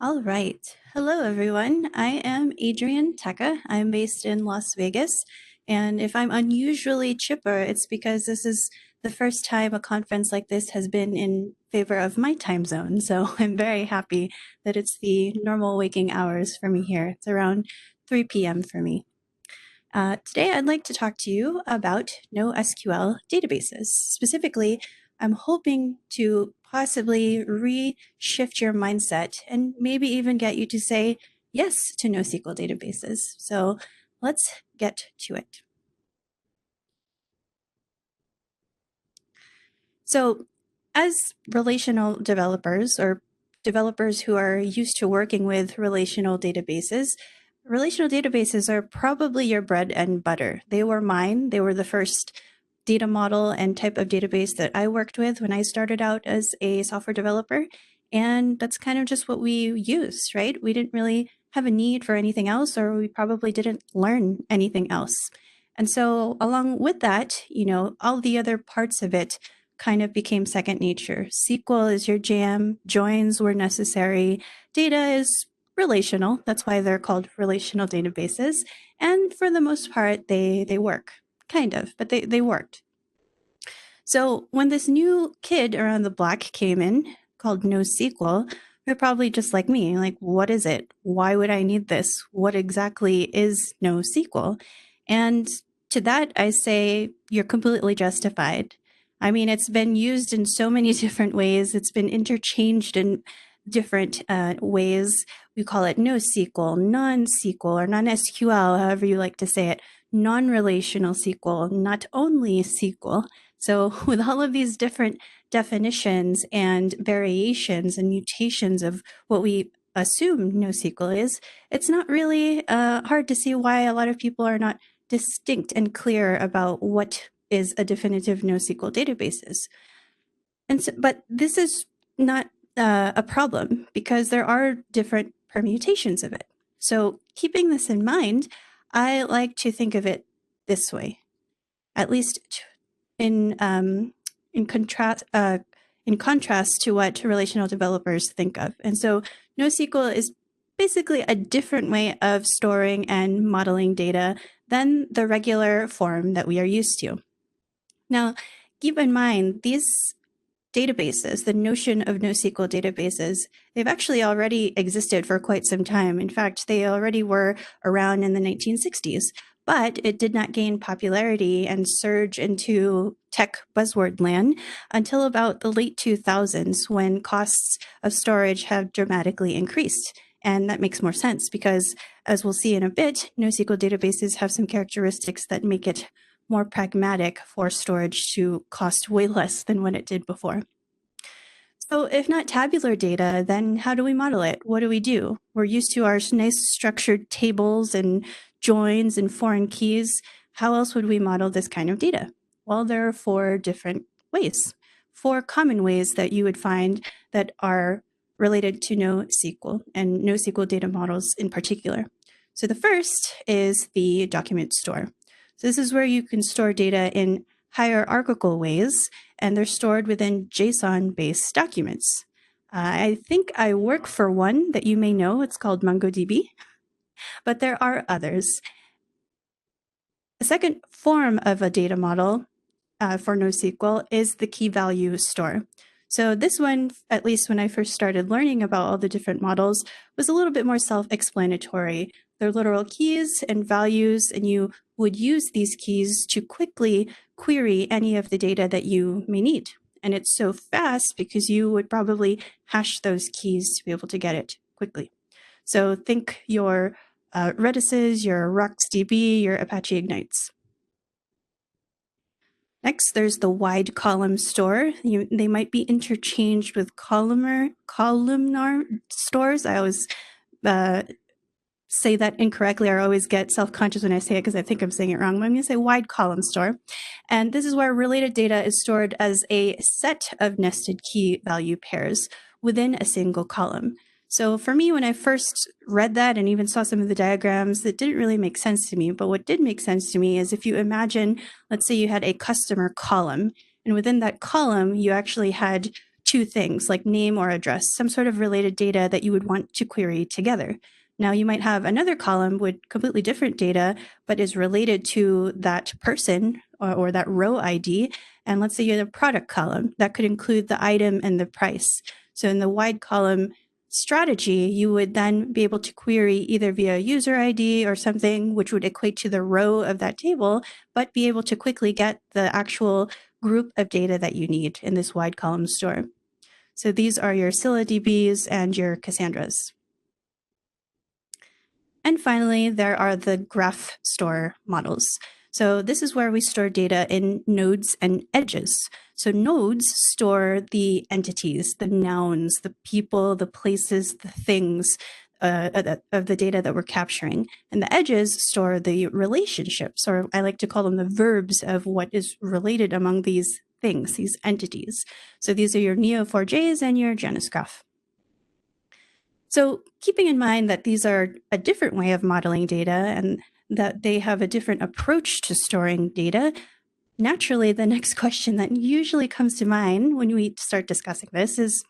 All right. Hello, everyone. I am Adrienne Tacke. I'm based in Las Vegas. And if I'm unusually chipper, it's because this is the first time a conference like this has been in favor of my time zone. So I'm very happy that it's the normal waking hours for me here. It's around 3 p.m. for me. Today, I'd like to talk to you about NoSQL databases. Specifically, I'm hoping to possibly reshift your mindset and maybe even get you to say yes to NoSQL databases. So let's get to it. So as relational developers or developers who are used to working with relational databases are probably your bread and butter. They were mine. They were the first data model and type of database that I worked with when I started out as a software developer. And that's kind of just what we used, right? We didn't really have a need for anything else, or we probably didn't learn anything else. And so along with that, all the other parts of it kind of became second nature. SQL is your jam, joins were necessary, data is relational. That's why they're called relational databases. And for the most part, they work, kind of, but they worked. So when this new kid around the block came in called NoSQL, they're probably just like me, like, what is it? Why would I need this? What exactly is NoSQL? And to that, I say you're completely justified. I mean, it's been used in so many different ways. It's been interchanged in different ways. We call it NoSQL, non-SQL, or non-SQL, however you like to say it, non-relational SQL, not only SQL. So with all of these different definitions and variations and mutations of what we assume NoSQL is, it's not really hard to see why a lot of people are not distinct and clear about what is a definitive NoSQL database. And so, but this is not a problem because there are different permutations of it. So keeping this in mind, I like to think of it this way, at least in contrast to what relational developers think of. And so NoSQL is basically a different way of storing and modeling data than the regular form that we are used to. Now, keep in mind, these databases, the notion of NoSQL databases, they've actually already existed for quite some time. In fact, they already were around in the 1960s, but it did not gain popularity and surge into tech buzzword land until about the late 2000s, when costs of storage have dramatically increased. And that makes more sense because, as we'll see in a bit, NoSQL databases have some characteristics that make it more pragmatic for storage to cost way less than what it did before. So if not tabular data, then how do we model it? What do? We're used to our nice structured tables and joins and foreign keys. How else would we model this kind of data? Well, there are 4 different ways, 4 common ways that you would find that are related to NoSQL and NoSQL data models in particular. So the first is the document store. So this is where you can store data in hierarchical ways, and they're stored within JSON-based documents. I think I work for one that you may know. It's called MongoDB, but there are others. The second form of a data model for NoSQL is the key value store. So this one, at least when I first started learning about all the different models, was a little bit more self-explanatory. They're literal keys and values, and you would use these keys to quickly query any of the data that you may need. And it's so fast because you would probably hash those keys to be able to get it quickly. So think your Redises, your RocksDB, your Apache Ignites. Next, there's the wide column store. They might be interchanged with columnar stores. I always say that incorrectly. I always get self-conscious when I say it because I think I'm saying it wrong. But I'm going to say wide column store. And this is where related data is stored as a set of nested key value pairs within a single column. So for me, when I first read that and even saw some of the diagrams, that didn't really make sense to me. But what did make sense to me is if you imagine, let's say you had a customer column, and within that column, you actually had two things like name or address, some sort of related data that you would want to query together. Now you might have another column with completely different data, but is related to that person or that row ID. And let's say you have a product column that could include the item and the price. So in the wide column strategy, you would then be able to query either via user ID or something which would equate to the row of that table, but be able to quickly get the actual group of data that you need in this wide column store. So these are your ScyllaDBs and your Cassandras. And finally, there are the graph store models. So this is where we store data in nodes and edges. So nodes store the entities, the nouns, the people, the places, the things of the data that we're capturing. And the edges store the relationships, or I like to call them the verbs of what is related among these things, these entities. So these are your Neo4j's and your Janus graph. So keeping in mind that these are a different way of modeling data and that they have a different approach to storing data, naturally, the next question that usually comes to mind when we start discussing this is,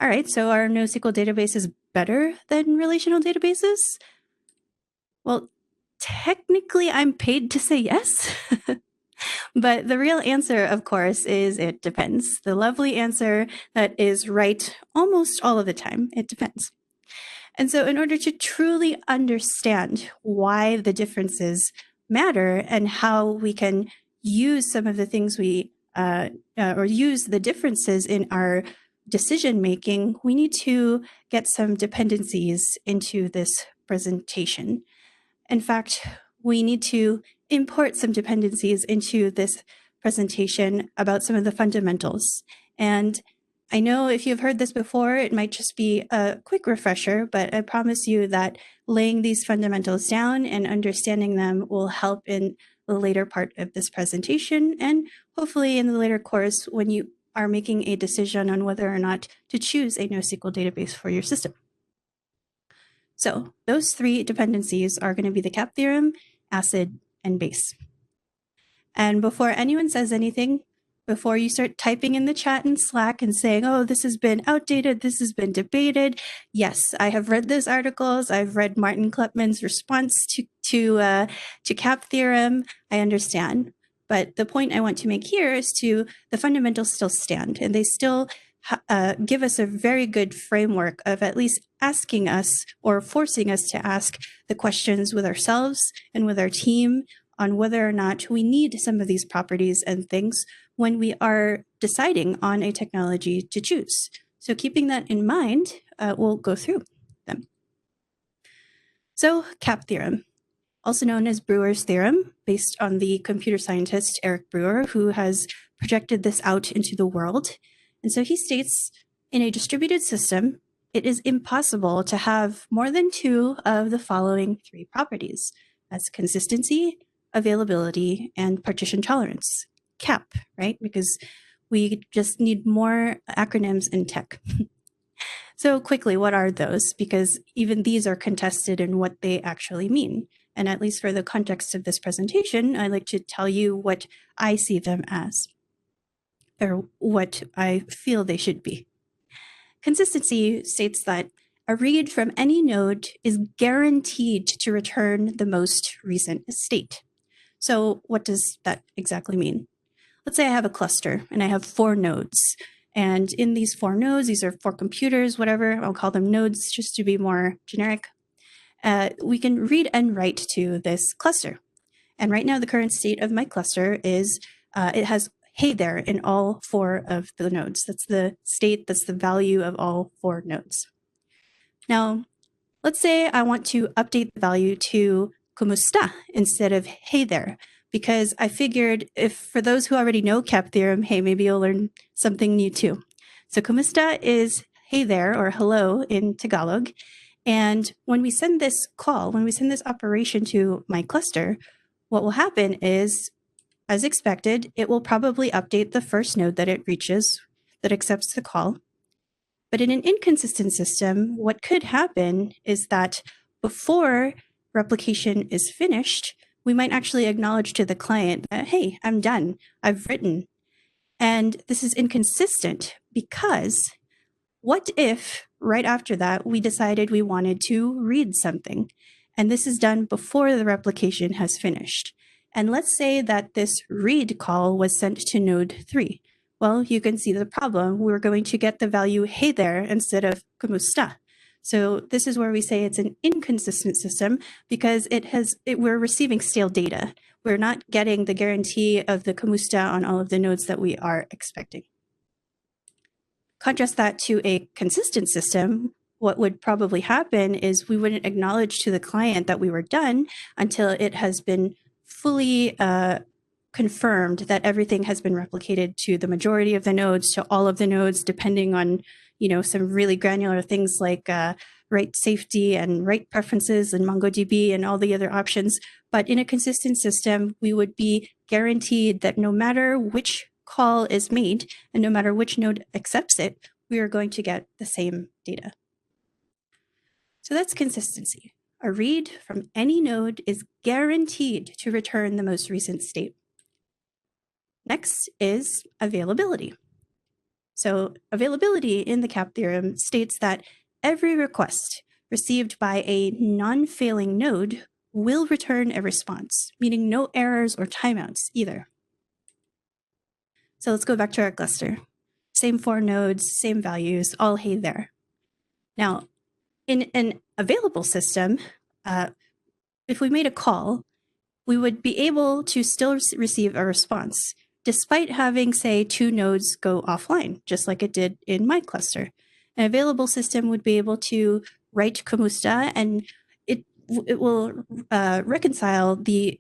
all right, so are NoSQL databases better than relational databases? Well, technically, I'm paid to say yes. But the real answer, of course, is it depends. The lovely answer that is right almost all of the time. It depends. And so in order to truly understand why the differences matter and how we can use some of the things or use the differences in our decision making, we need to get some dependencies into this presentation. In fact, we need to import some dependencies into this presentation about some of the fundamentals. And I know if you've heard this before, it might just be a quick refresher, but I promise you that laying these fundamentals down and understanding them will help in the later part of this presentation, and hopefully in the later course when you are making a decision on whether or not to choose a NoSQL database for your system. So those three dependencies are going to be the cap theorem, acid, and base. And before anyone says anything, before you start typing in the chat in Slack and saying, oh, this has been outdated, this has been debated. Yes, I have read those articles. I've read Martin Kleppmann's response to cap theorem. I understand. But the point I want to make here is the fundamentals still stand, and they still give us a very good framework of at least asking us or forcing us to ask the questions with ourselves and with our team on whether or not we need some of these properties and things when we are deciding on a technology to choose. So keeping that in mind, we'll go through them. So cap theorem, also known as Brewer's theorem, based on the computer scientist Eric Brewer, who has projected this out into the world. And so he states, in a distributed system, it is impossible to have more than two of the following three properties. That's consistency, availability, and partition tolerance. CAP, right? Because we just need more acronyms in tech. So quickly, what are those? Because even these are contested in what they actually mean. And at least for the context of this presentation, I'd like to tell you what I see them as, or what I feel they should be. Consistency states that a read from any node is guaranteed to return the most recent state. So what does that exactly mean? Let's say I have a cluster and I have 4 nodes. And in these 4 nodes, these are 4 computers, whatever, I'll call them nodes just to be more generic. We can read and write to this cluster. And right now, the current state of my cluster is it has hey there in all 4 of the nodes. That's the state, that's the value of all 4 nodes. Now, let's say I want to update the value to kumusta instead of hey there, because I figured if for those who already know cap theorem, hey, maybe you'll learn something new too. So kumusta is hey there or hello in Tagalog. And when we send this call, when we send this operation to my cluster, what will happen is, as expected, it will probably update the first node that it reaches that accepts the call. But in an inconsistent system, what could happen is that before replication is finished, we might actually acknowledge to the client that, hey, I'm done, I've written. And this is inconsistent because what if right after that we decided we wanted to read something? And this is done before the replication has finished. And let's say that this read call was sent to node 3. Well, you can see the problem. We're going to get the value hey there instead of kumusta. So this is where we say it's an inconsistent system because we're receiving stale data. We're not getting the guarantee of the kumusta on all of the nodes that we are expecting. Contrast that to a consistent system, what would probably happen is we wouldn't acknowledge to the client that we were done until it has been fully confirmed that everything has been replicated to the majority of the nodes, to all of the nodes, depending on some really granular things like write safety and write preferences and MongoDB and all the other options. But in a consistent system, we would be guaranteed that no matter which call is made and no matter which node accepts it, we are going to get the same data. So that's consistency. A read from any node is guaranteed to return the most recent state. Next is availability. So availability in the CAP theorem states that every request received by a non-failing node will return a response, meaning no errors or timeouts either. So let's go back to our cluster. Same 4 nodes, same values, all hey there. Now, in an available system, if we made a call, we would be able to still receive a response, despite having, say, 2 nodes go offline, just like it did in my cluster. An available system would be able to write kumusta, and it will reconcile the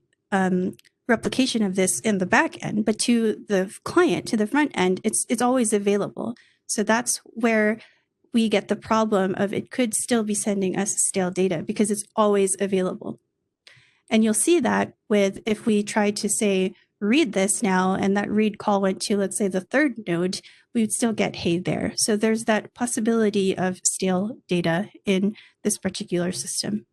replication of this in the back end, but to the client, to the front end, it's always available. So that's where we get the problem of it could still be sending us stale data because it's always available. And you'll see that with if we try to say read this now and that read call went to, let's say, the 3rd node, we would still get hey there. So there's that possibility of stale data in this particular system.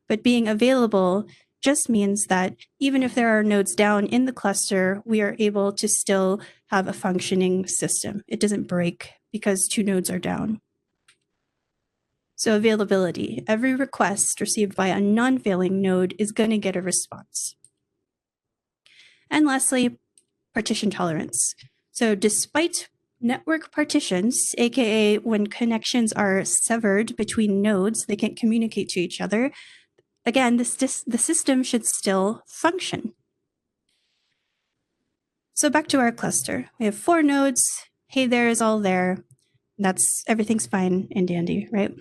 But being available just means that even if there are nodes down in the cluster, we are able to still have a functioning system. It doesn't break because 2 nodes are down. So availability, every request received by a non-failing node is going to get a response. And lastly, partition tolerance. So despite network partitions, aka when connections are severed between nodes, they can't communicate to each other, again, the system should still function. So back to our cluster. We have 4 nodes. Hey there is all there. Everything's fine and dandy, right?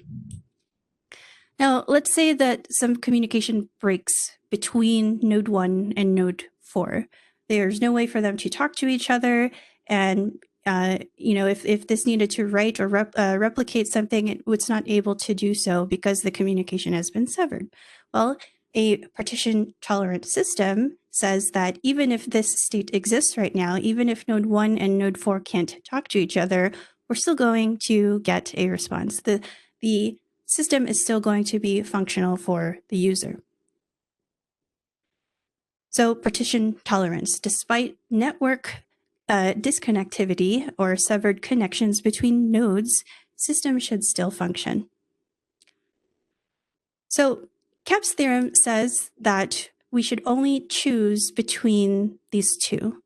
Now, let's say that some communication breaks between node 1 and node 4. There's no way for them to talk to each other. And, if this needed to write or replicate something, it's not able to do so because the communication has been severed. Well, a partition tolerant system says that even if this state exists right now, even if node 1 and node 4 can't talk to each other, we're still going to get a response. The system is still going to be functional for the user. So partition tolerance, despite network disconnectivity or severed connections between nodes, system should still function. So CAP's theorem says that we should only choose between these 2,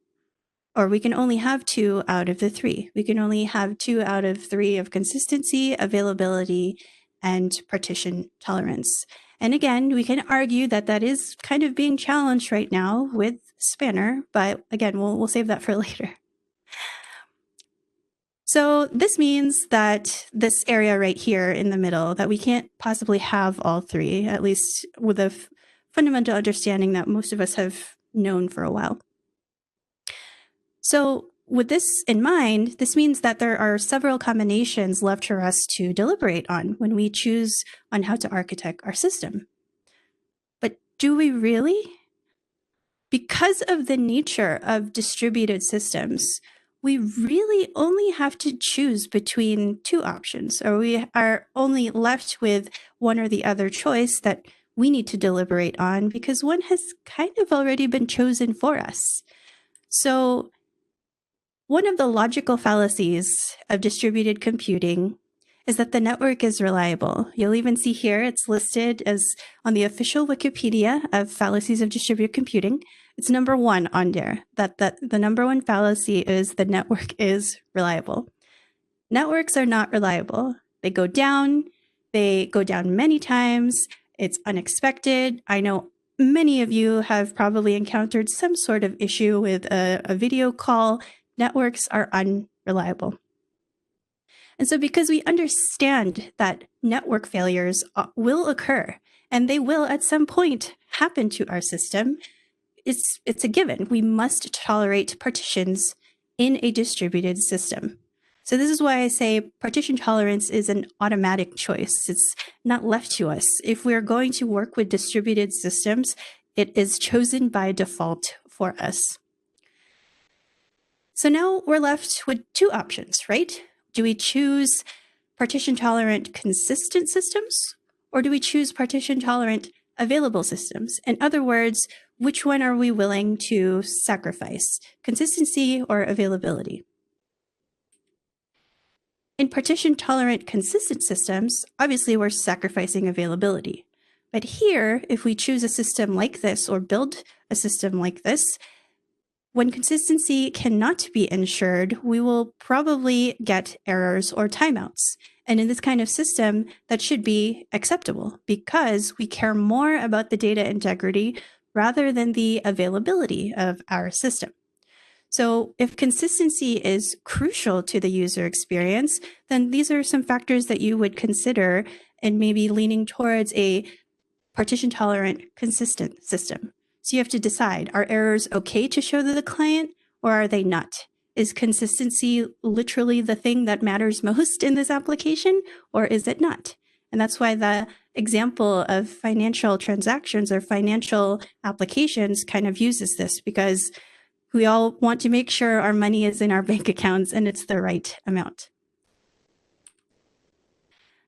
or we can only have 2 out of the 3. We can only have 2 out of 3 of consistency, availability, and partition tolerance. And again, we can argue that that is kind of being challenged right now with Spanner, but again, we'll save that for later. So this means that this area right here in the middle, that we can't possibly have all 3, at least with a fundamental understanding that most of us have known for a while. So with this in mind, this means that there are several combinations left for us to deliberate on when we choose on how to architect our system. But do we really? Because of the nature of distributed systems, we really only have to choose between 2 options, or we are only left with one or the other choice that we need to deliberate on because one has kind of already been chosen for us. So One of the logical fallacies of distributed computing is that the network is reliable. You'll even see here it's listed as on the official Wikipedia of fallacies of distributed computing. It's number 1 on there, that the number 1 fallacy is the network is reliable. Networks are not reliable. They go down many times. It's unexpected. I know many of you have probably encountered some sort of issue with a video call. Networks are unreliable. And so because we understand that network failures will occur, and they will at some point happen to our system, it's a given. We must tolerate partitions in a distributed system. So this is why I say partition tolerance is an automatic choice. It's not left to us. If we're going to work with distributed systems, it is chosen by default for us. So now we're left with 2 options, right? Do we choose partition tolerant consistent systems, or do we choose partition tolerant available systems? In other words, which one are we willing to sacrifice, consistency or availability? In partition tolerant consistent systems, obviously we're sacrificing availability. But here, if we choose a system like this or build a system like this, when consistency cannot be ensured, we will probably get errors or timeouts. And in this kind of system, that should be acceptable because we care more about the data integrity rather than the availability of our system. So if consistency is crucial to the user experience, then these are some factors that you would consider and maybe leaning towards a partition tolerant consistent system. So you have to decide, are errors okay to show to the client or are they not? Is consistency literally the thing that matters most in this application or is it not? And that's why the example of financial transactions or financial applications kind of uses this, because we all want to make sure our money is in our bank accounts and it's the right amount.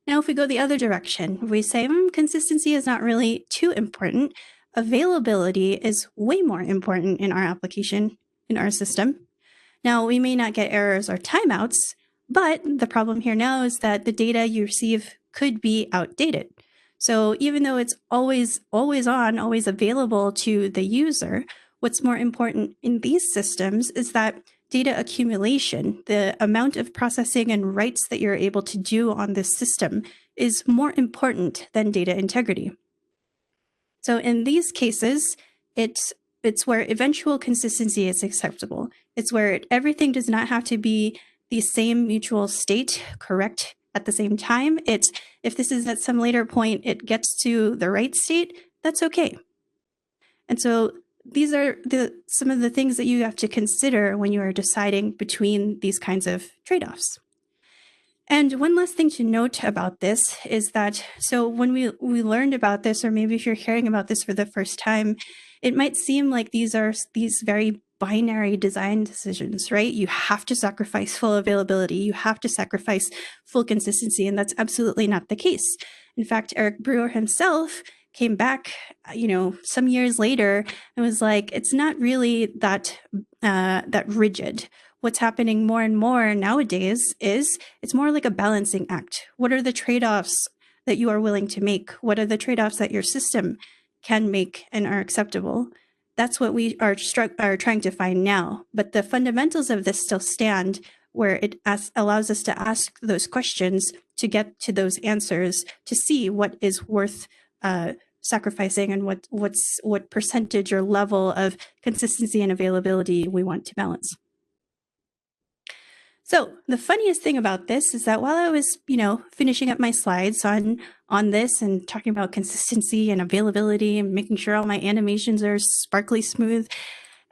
Now, if we go the other direction, we say consistency is not really too important. Availability is way more important in our application, in our system. Now, we may not get errors or timeouts, but the problem here now is that the data you receive could be outdated. So even though it's always on, always available to the user, what's more important in these systems is that data accumulation, the amount of processing and writes that you're able to do on this system, is more important than data integrity. So in these cases, it's where eventual consistency is acceptable. It's where everything does not have to be the same mutual state, correct at the same time. It's if this is at some later point, it gets to the right state, that's okay. And so these are some of the things that you have to consider when you are deciding between these kinds of trade-offs. And one last thing to note about this is that, so when we learned about this, or maybe if you're hearing about this for the first time, it might seem like these are these very binary design decisions, right? You have to sacrifice full availability. You have to sacrifice full consistency, and that's absolutely not the case. In fact, Eric Brewer himself came back, some years later and was like, it's not really that rigid. What's happening more and more nowadays is it's more like a balancing act. What are the trade-offs that you are willing to make? What are the trade-offs that your system can make and are acceptable? That's what we are trying to find now. But the fundamentals of this still stand, where it allows us to ask those questions to get to those answers, to see what is worth sacrificing and what percentage or level of consistency and availability we want to balance. So the funniest thing about this is that while I was, finishing up my slides on this and talking about consistency and availability and making sure all my animations are sparkly smooth,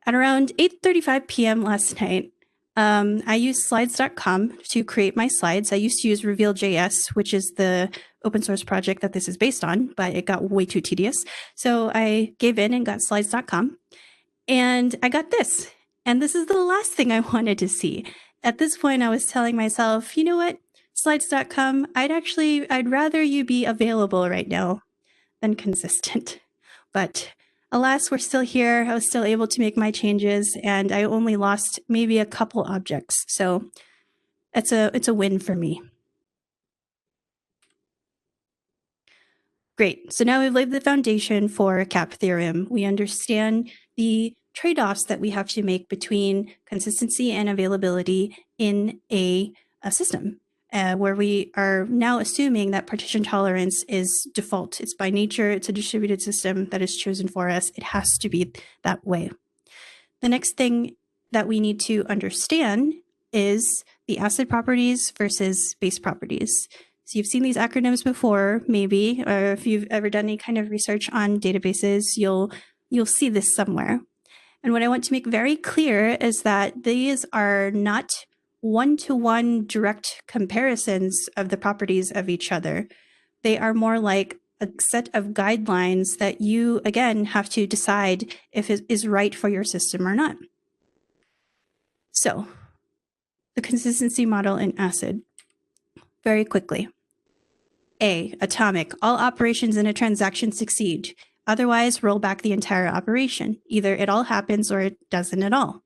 at around 8:35 p.m. last night, I used slides.com to create my slides. I used to use Reveal.js, which is the open source project that this is based on, but it got way too tedious. So I gave in and got slides.com, and I got this. And this is the last thing I wanted to see. At this point, I was telling myself, you know what, slides.com, I'd rather you be available right now than consistent. But Alas, we're still here. I was still able to make my changes, and I only lost maybe a couple objects. So it's a win for me. Great. So now we've laid the foundation for CAP theorem. We understand the trade-offs that we have to make between consistency and availability in a system, where we are now assuming that partition tolerance is default. It's by nature, it's a distributed system that is chosen for us. It has to be that way. The next thing that we need to understand is the ACID properties versus base properties. So you've seen these acronyms before, maybe, or if you've ever done any kind of research on databases, you'll see this somewhere. And what I want to make very clear is that these are not one-to-one direct comparisons of the properties of each other. They are more like a set of guidelines that you, again, have to decide if it is right for your system or not. So the consistency model in ACID, very quickly. A, atomic. All operations in a transaction succeed. Otherwise, roll back the entire operation. Either it all happens or it doesn't at all.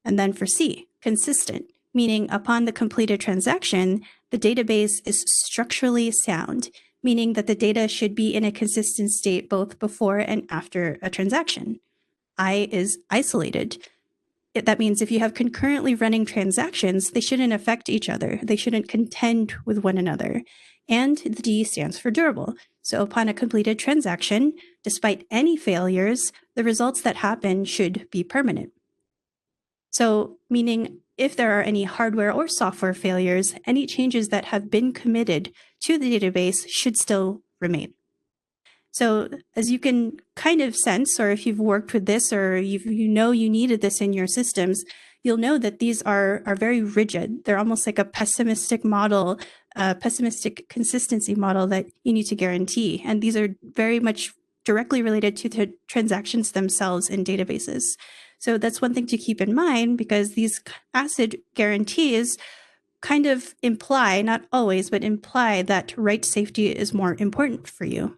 And then for C, consistent, meaning upon the completed transaction, the database is structurally sound, meaning that the data should be in a consistent state both before and after a transaction. I is isolated. That means if you have concurrently running transactions, they shouldn't affect each other. They shouldn't contend with one another. And the D stands for durable. So upon a completed transaction, despite any failures, the results that happen should be permanent. So meaning if there are any hardware or software failures, any changes that have been committed to the database should still remain. So as you can kind of sense, or if you've worked with this, or you know you needed this in your systems, you'll know that these are very rigid. They're almost like a pessimistic model, a pessimistic consistency model that you need to guarantee. And these are very much directly related to the transactions themselves in databases. So that's one thing to keep in mind, because these ACID guarantees kind of imply, not always, but imply that write safety is more important for you.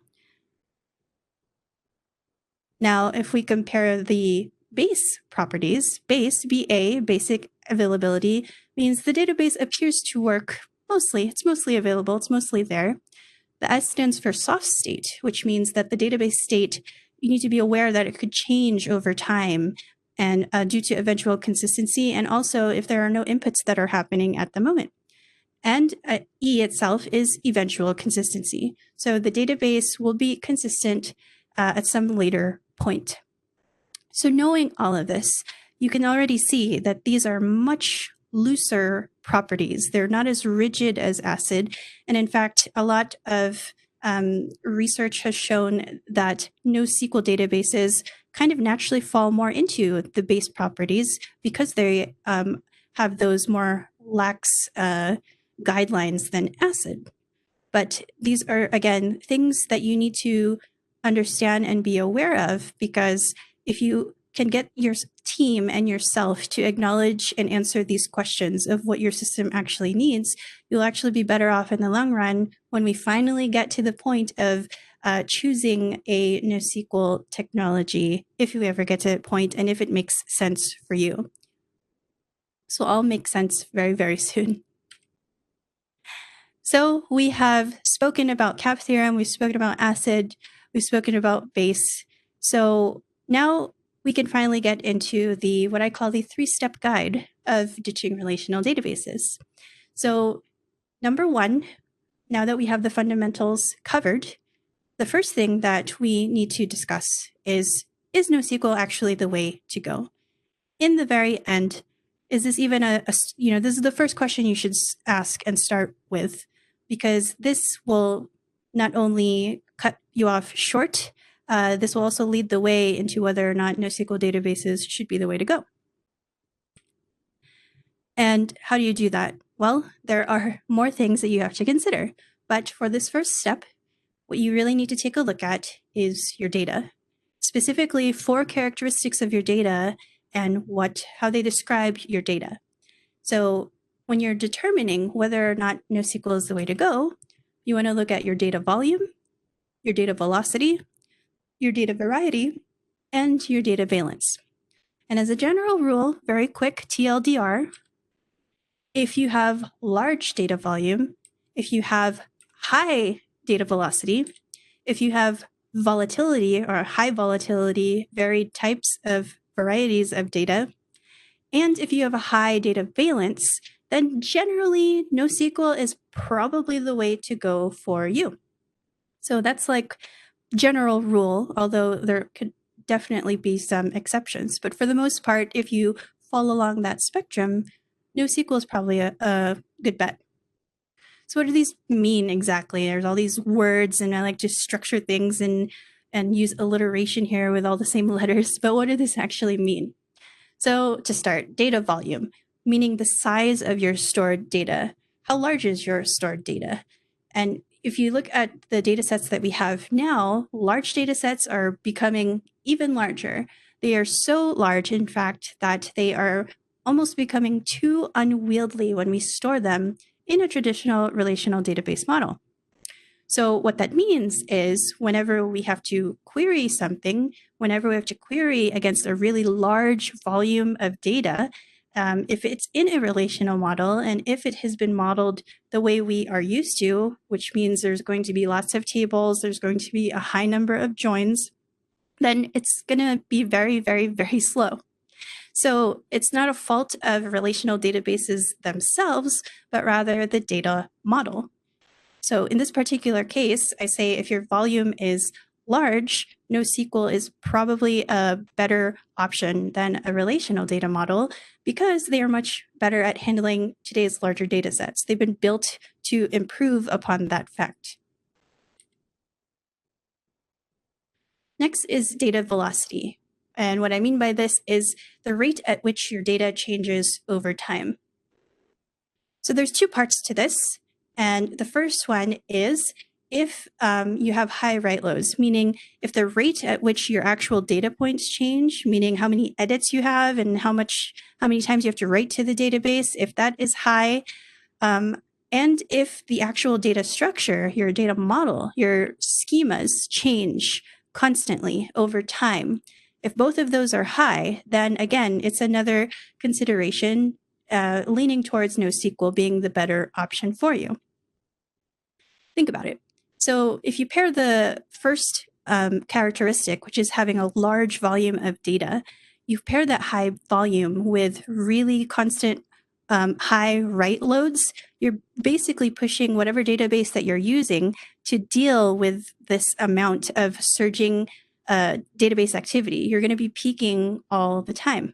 Now, if we compare the base properties, base, BA, basic availability, means the database appears to work mostly. It's mostly available. It's mostly there. The S stands for soft state, which means that the database state, you need to be aware that it could change over time and due to eventual consistency, and also if there are no inputs that are happening at the moment. And E itself is eventual consistency. So the database will be consistent at some later point. So knowing all of this, you can already see that these are much looser properties. They're not as rigid as ACID. And in fact, a lot of research has shown that NoSQL databases kind of naturally fall more into the base properties because they have those more lax guidelines than ACID. But these are, again, things that you need to understand and be aware of, because if you can get your team and yourself to acknowledge and answer these questions of what your system actually needs, you'll actually be better off in the long run when we finally get to the point of choosing a NoSQL technology, if you ever get to that point, and if it makes sense for you. So all make sense very, very soon. So we have spoken about CAP theorem, we've spoken about ACID, we've spoken about base. So now we can finally get into what I call the 3-step guide of ditching relational databases. So number one, now that we have the fundamentals covered, the first thing that we need to discuss is NoSQL actually the way to go? In the very end, is this even this is the first question you should ask and start with, because this will not only cut you off short, this will also lead the way into whether or not NoSQL databases should be the way to go. And how do you do that? Well, there are more things that you have to consider. But for this first step, what you really need to take a look at is your data. Specifically, 4 characteristics of your data and how they describe your data. So when you're determining whether or not NoSQL is the way to go, you want to look at your data volume, your data velocity, your data variety, and your data valence. And as a general rule, very quick TLDR, if you have large data volume, if you have high data velocity, if you have volatility or high volatility, varied types of varieties of data, and if you have a high data valence, then generally NoSQL is probably the way to go for you. So that's like general rule, although there could definitely be some exceptions. But for the most part, if you fall along that spectrum, NoSQL is probably a good bet. So what do these mean exactly? There's all these words, and I like to structure things and use alliteration here with all the same letters. But what does this actually mean? So to start, data volume, meaning the size of your stored data. How large is your stored data? And if you look at the data sets that we have now, large data sets are becoming even larger. They are so large, in fact, that they are almost becoming too unwieldy when we store them in a traditional relational database model. So what that means is whenever we have to query something, whenever we have to query against a really large volume of data, if it's in a relational model and if it has been modeled the way we are used to, which means there's going to be lots of tables, there's going to be a high number of joins, then it's going to be very, very, very slow. So it's not a fault of relational databases themselves, but rather the data model. So in this particular case, I say if your volume is large, NoSQL is probably a better option than a relational data model because they are much better at handling today's larger data sets. They've been built to improve upon that fact. Next is data velocity. And what I mean by this is the rate at which your data changes over time. So there's two parts to this. And the first one is if you have high write loads, meaning if the rate at which your actual data points change, meaning how many edits you have and how many times you have to write to the database, if that is high, and if the actual data structure, your data model, your schemas change constantly over time, if both of those are high, then again, it's another consideration leaning towards NoSQL being the better option for you. Think about it. So if you pair the first characteristic, which is having a large volume of data, you pair that high volume with really constant high write loads, you're basically pushing whatever database that you're using to deal with this amount of surging database activity. You're going to be peaking all the time.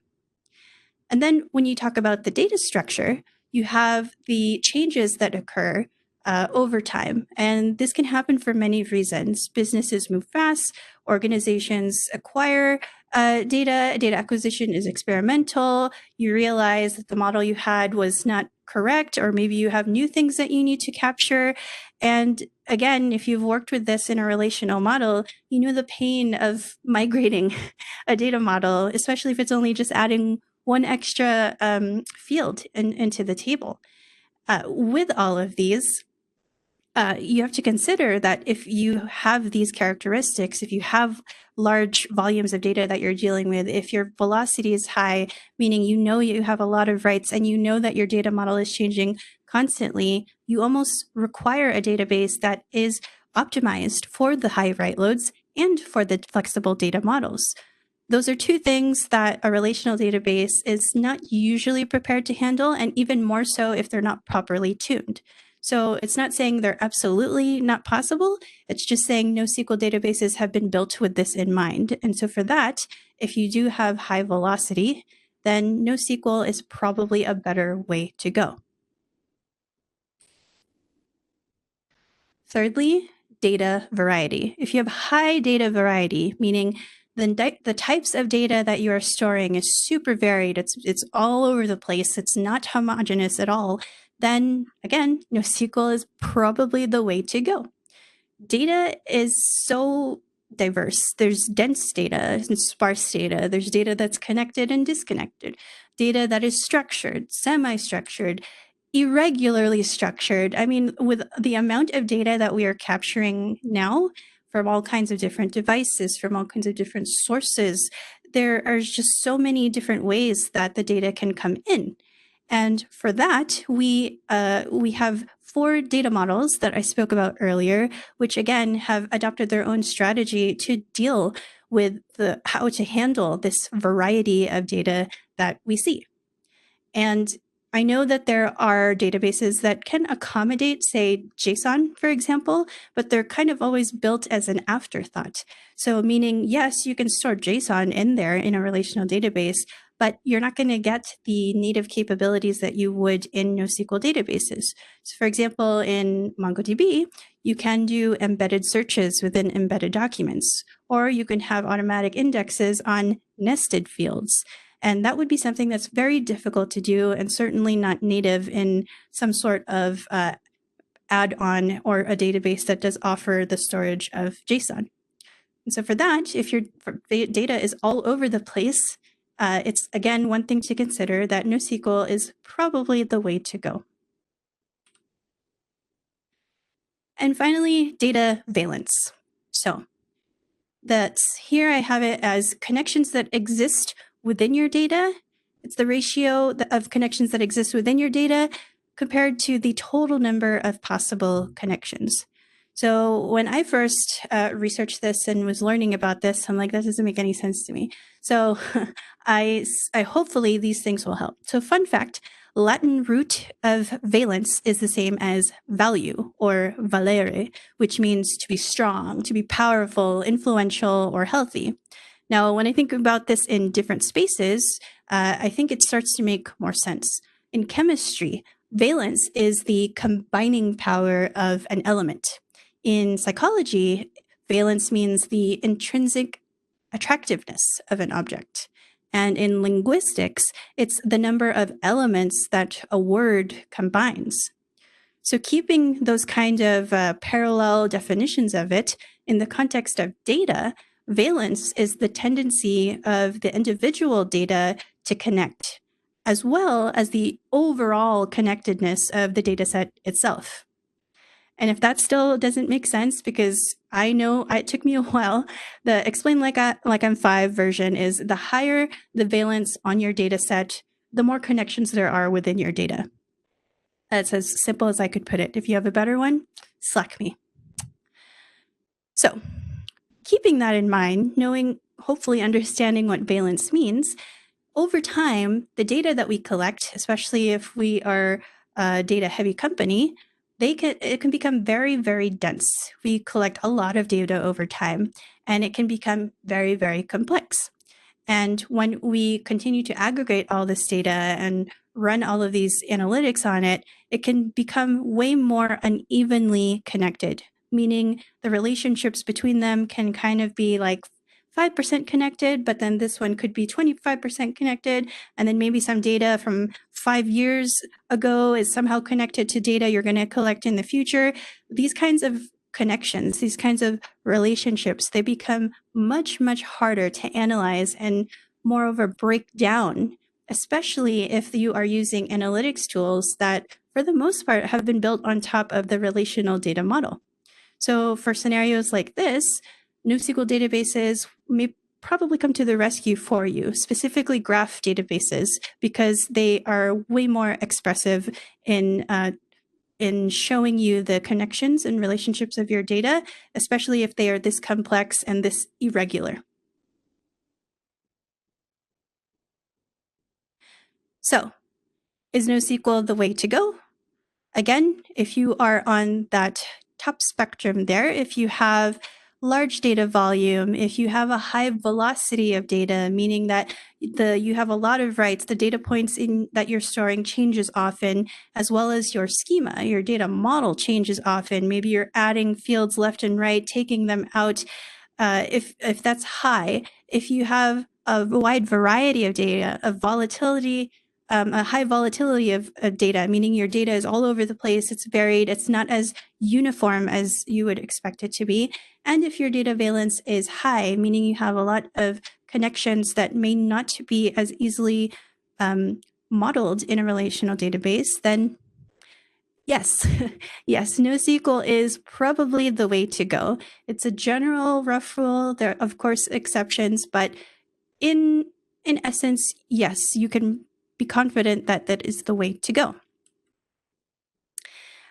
And then when you talk about the data structure, you have the changes that occur over time. And this can happen for many reasons. Businesses move fast, organizations acquire data acquisition is experimental. You realize that the model you had was not correct, or maybe you have new things that you need to capture. And again, if you've worked with this in a relational model, you know the pain of migrating a data model, especially if it's only just adding one extra field into the table. With all of these, you have to consider that if you have these characteristics, if you have large volumes of data that you're dealing with, if your velocity is high, meaning you know you have a lot of writes and you know that your data model is changing constantly, you almost require a database that is optimized for the high write loads and for the flexible data models. Those are two things that a relational database is not usually prepared to handle, and even more so if they're not properly tuned. So it's not saying they're absolutely not possible. It's just saying NoSQL databases have been built with this in mind. And so for that, if you do have high velocity, then NoSQL is probably a better way to go. Thirdly, data variety. If you have high data variety, meaning the types of data that you are storing is super varied, it's all over the place, it's not homogeneous at all, then again, NoSQL is probably the way to go. Data is so diverse. There's dense data and sparse data. There's data that's connected and disconnected, data that is structured, semi-structured, irregularly structured. I mean, with the amount of data that we are capturing now from all kinds of different devices, from all kinds of different sources. There are just so many different ways that the data can come in. And for that, we have 4 data models that I spoke about earlier, which again have adopted their own strategy to deal with how to handle this variety of data that we see. And I know that there are databases that can accommodate, say, JSON, for example, but they're kind of always built as an afterthought. So meaning, yes, you can store JSON in there in a relational database, but you're not going to get the native capabilities that you would in NoSQL databases. So for example, in MongoDB, you can do embedded searches within embedded documents, or you can have automatic indexes on nested fields. And that would be something that's very difficult to do and certainly not native in some sort of add-on or a database that does offer the storage of JSON. And so for that, if your data is all over the place, it's, again, one thing to consider that NoSQL is probably the way to go. And finally, data valence. So here I have it as connections that exist within your data. It's the ratio of connections that exist within your data compared to the total number of possible connections. So when I first researched this and was learning about this, I'm like, that doesn't make any sense to me. So I hopefully these things will help. So fun fact, Latin root of valence is the same as value or valere, which means to be strong, to be powerful, influential, or healthy. Now, when I think about this in different spaces, I think it starts to make more sense. In chemistry, valence is the combining power of an element. In psychology, valence means the intrinsic attractiveness of an object. And in linguistics, it's the number of elements that a word combines. So keeping those kind of parallel definitions of it in the context of data, valence is the tendency of the individual data to connect, as well as the overall connectedness of the data set itself. And if that still doesn't make sense, because I know it took me a while, the explain like I'm 5 version is the higher the valence on your data set, the more connections there are within your data. That's as simple as I could put it. If you have a better one, Slack me. So keeping that in mind, knowing, hopefully understanding what valence means, over time, the data that we collect, especially if we are a data-heavy company, it can become very, very dense. We collect a lot of data over time, and it can become very, very complex. And when we continue to aggregate all this data and run all of these analytics on it, it can become way more unevenly connected, meaning the relationships between them can kind of be like 5% connected, but then this one could be 25% connected. And then maybe some data from 5 years ago is somehow connected to data you're going to collect in the future. These kinds of connections, these kinds of relationships, they become much, much harder to analyze and moreover break down, especially if you are using analytics tools that for the most part have been built on top of the relational data model. So for scenarios like this, NoSQL databases may probably come to the rescue for you, specifically graph databases, because they are way more expressive in showing you the connections and relationships of your data, especially if they are this complex and this irregular. So, is NoSQL the way to go? Again, if you are on that top spectrum there, if you have large data volume, if you have a high velocity of data, meaning that you have a lot of writes, the data points that you're storing changes often, as well as your schema, your data model changes often. Maybe you're adding fields left and right, taking them out. If that's high, if you have a wide variety of data, of volatility, a high volatility of data, meaning your data is all over the place, it's varied, it's not as uniform as you would expect it to be. And if your data valence is high, meaning you have a lot of connections that may not be as easily modeled in a relational database, then Yes, yes, NoSQL is probably the way to go. It's a general rough rule. There are, of course, exceptions, but in essence, yes, you can be confident that that is the way to go.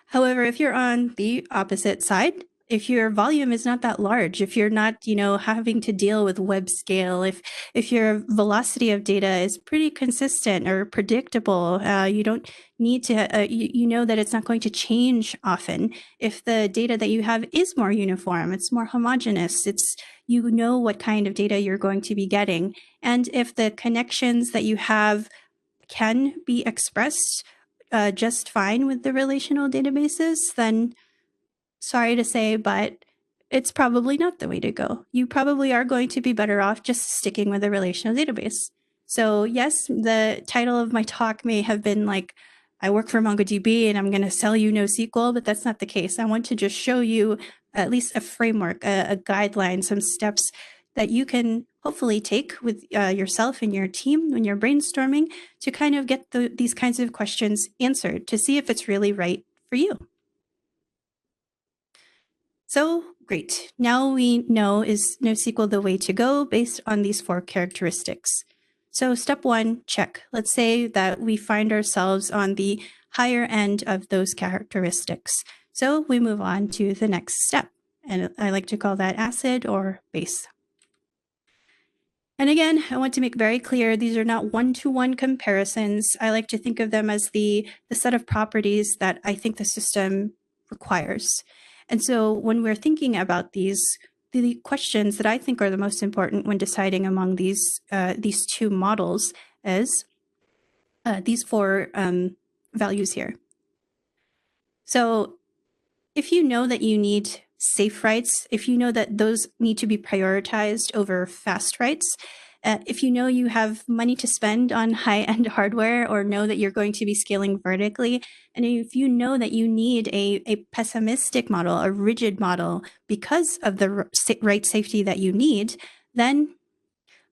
However, if you're on the opposite side, if your volume is not that large, if you're not, having to deal with web scale, if your velocity of data is pretty consistent or predictable, you don't need to, you know that it's not going to change often. If the data that you have is more uniform, it's more homogeneous, you know what kind of data you're going to be getting, and if the connections that you have can be expressed just fine with the relational databases, then sorry to say, but it's probably not the way to go. You probably are going to be better off just sticking with a relational database. So yes, the title of my talk may have been like, I work for MongoDB and I'm going to sell you NoSQL, but that's not the case. I want to just show you at least a framework, a guideline, some steps that you can hopefully take with yourself and your team when you're brainstorming to kind of get these kinds of questions answered to see if it's really right for you. So great. Now we know, is NoSQL the way to go based on these 4 characteristics? So step 1, check. Let's say that we find ourselves on the higher end of those characteristics. So we move on to the next step. And I like to call that acid or base. And again, I want to make very clear, these are not one-to-one comparisons. I like to think of them as the set of properties that I think the system requires. And so when we're thinking about these, the questions that I think are the most important when deciding among these 2 models is these 4 values here. So if you know that you need safe writes, if you know that those need to be prioritized over fast writes, if you know you have money to spend on high-end hardware or know that you're going to be scaling vertically, and if you know that you need a pessimistic model, a rigid model, because of the write safety that you need, then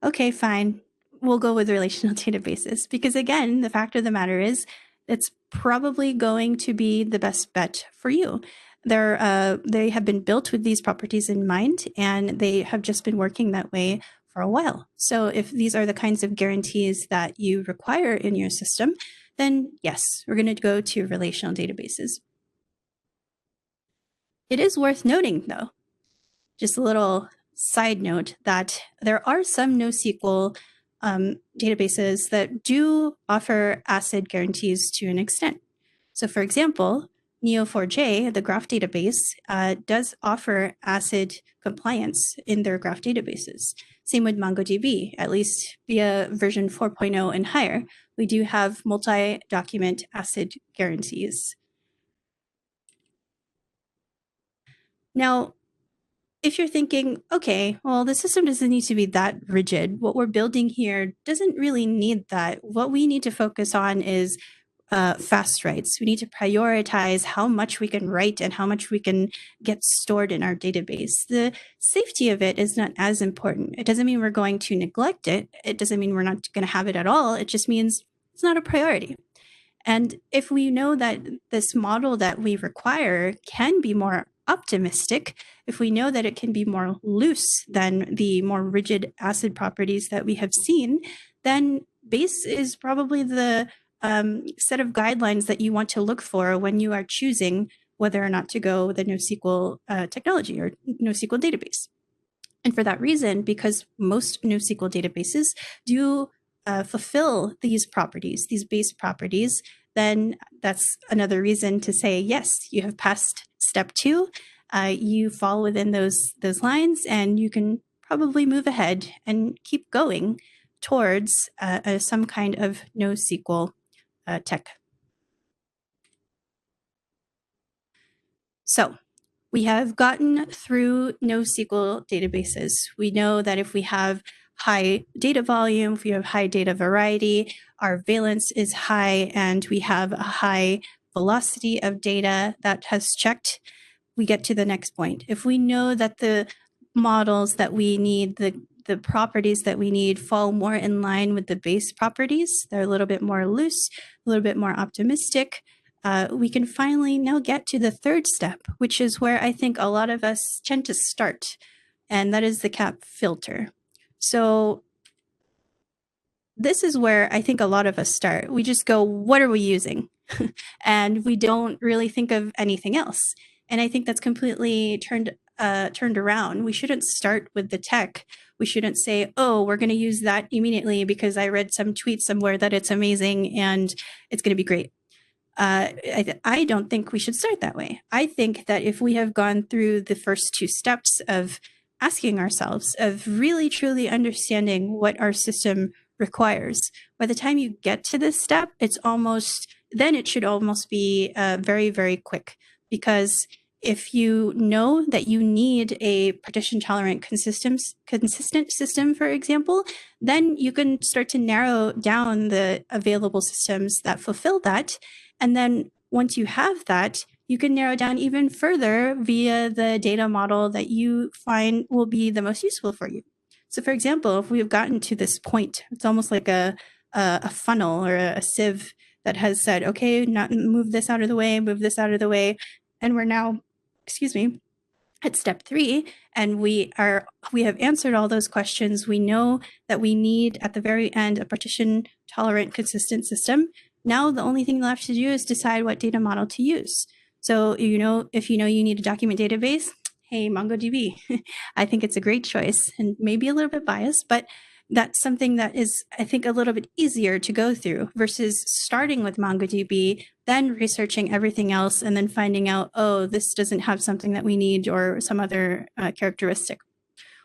okay, fine, we'll go with relational databases. Because again, the fact of the matter is, it's probably going to be the best bet for you. They have been built with these properties in mind, and they have just been working that way for a while. So if these are the kinds of guarantees that you require in your system, then yes, we're going to go to relational databases. It is worth noting, though, just a little side note, that there are some NoSQL databases that do offer ACID guarantees to an extent. So for example, Neo4j, the graph database, does offer ACID compliance in their graph databases. Same with MongoDB, at least via version 4.0 and higher. We do have multi-document ACID guarantees. Now, if you're thinking, okay, well, the system doesn't need to be that rigid. What we're building here doesn't really need that. What we need to focus on is fast writes. We need to prioritize how much we can write and how much we can get stored in our database. The safety of it is not as important. It doesn't mean we're going to neglect it. It doesn't mean we're not going to have it at all. It just means it's not a priority. And if we know that this model that we require can be more optimistic, if we know that it can be more loose than the more rigid ACID properties that we have seen, then base is probably the set of guidelines that you want to look for when you are choosing whether or not to go with a NoSQL technology or NoSQL database. And for that reason, because most NoSQL databases do fulfill these properties, these base properties, then that's another reason to say, yes, you have passed step 2. You fall within those lines, and you can probably move ahead and keep going towards some kind of NoSQL tech. So we have gotten through NoSQL databases. We know that if we have high data volume, if we have high data variety, our valence is high, and we have a high velocity of data that has checked, we get to the next point. If we know that the models that we need, the properties that we need fall more in line with the base properties, they're a little bit more loose, a little bit more optimistic, we can finally now get to the third step, which is where I think a lot of us tend to start, and that is the CAP filter. So this is where I think a lot of us start. We just go, what are we using? And we don't really think of anything else. And I think that's completely turned around. We shouldn't start with the tech. We shouldn't say, oh, we're going to use that immediately because I read some tweet somewhere that it's amazing and it's going to be great. I don't think we should start that way. I think that if we have gone through the first two steps of asking ourselves, of really truly understanding what our system requires, by the time you get to this step, then it should almost be very, very quick. Because if you know that you need a partition tolerant consistent system, for example, then you can start to narrow down the available systems that fulfill that. And then once you have that, you can narrow down even further via the data model that you find will be the most useful for you. So for example, if we've gotten to this point, it's almost like a funnel or a sieve that has said, okay, move this out of the way, move this out of the way. And we're now, at step 3, and we have answered all those questions. We know that we need at the very end a partition tolerant consistent system. Now the only thing left to do is decide what data model to use. So if you need a document database, hey, MongoDB. I think it's a great choice and maybe a little bit biased, but that's something that is, I think, a little bit easier to go through versus starting with MongoDB, then researching everything else, and then finding out, oh, this doesn't have something that we need or some other characteristic.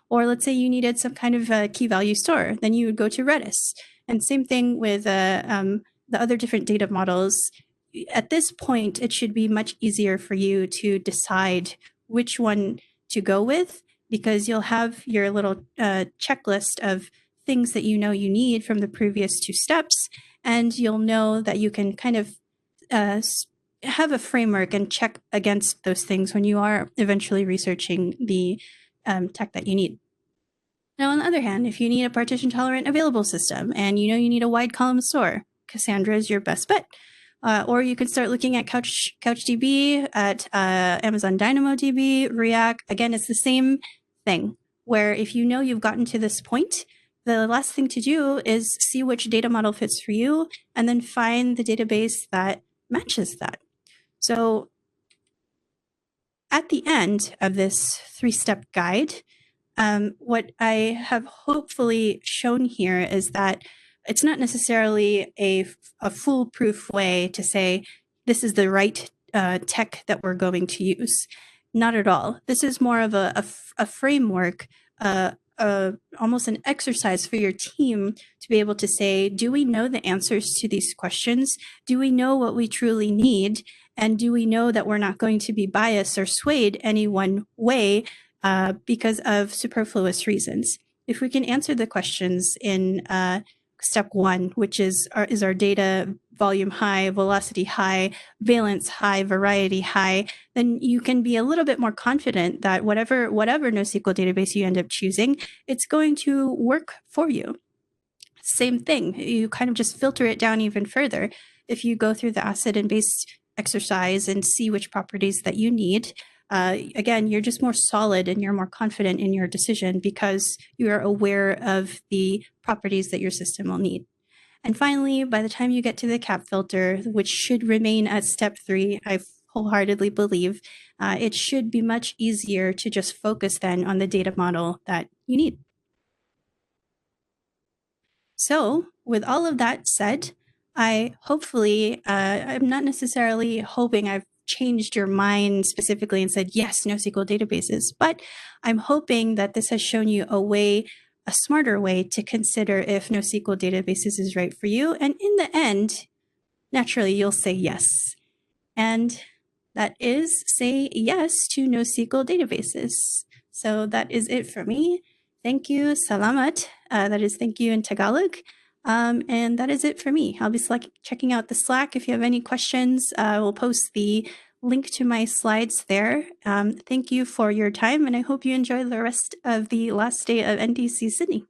Or let's say you needed some kind of key value store, then you would go to Redis. And same thing with the other different data models. At this point, it should be much easier for you to decide which one to go with, because you'll have your little checklist of things that you need from the previous 2 steps, and you'll know that you can kind of have a framework and check against those things when you are eventually researching the tech that you need. Now, on the other hand, if you need a partition tolerant available system and you need a wide column store, Cassandra is your best bet. Or you could start looking at CouchDB, at Amazon DynamoDB, React. Again, it's the same thing, where if you've gotten to this point, the last thing to do is see which data model fits for you and then find the database that matches that. So at the end of this 3-step guide, what I have hopefully shown here is that it's not necessarily a foolproof way to say this is the right tech that we're going to use. Not at all. This is more of a framework, almost an exercise for your team to be able to say, do we know the answers to these questions? Do we know what we truly need? And do we know that we're not going to be biased or swayed any one way because of superfluous reasons? If we can answer the questions in step 1, which is our data volume high, velocity high, valence high, variety high, then you can be a little bit more confident that whatever NoSQL database you end up choosing, it's going to work for you. Same thing, you kind of just filter it down even further. If you go through the acid and base exercise and see which properties that you need, again, you're just more solid and you're more confident in your decision because you are aware of the properties that your system will need. And finally, by the time you get to the CAP filter, which should remain at step 3, I wholeheartedly believe, it should be much easier to just focus then on the data model that you need. So with all of that said, I'm not necessarily hoping I've changed your mind specifically and said, yes, NoSQL databases, but I'm hoping that this has shown you a smarter way to consider if NoSQL databases is right for you. And in the end, naturally, you'll say yes. And that is say yes to NoSQL databases. So that is it for me. Thank you, salamat. That is thank you in Tagalog. And that is it for me. I'll be checking out the Slack. If you have any questions, we'll post the link to my slides there. Thank you for your time, and I hope you enjoy the rest of the last day of NDC Sydney.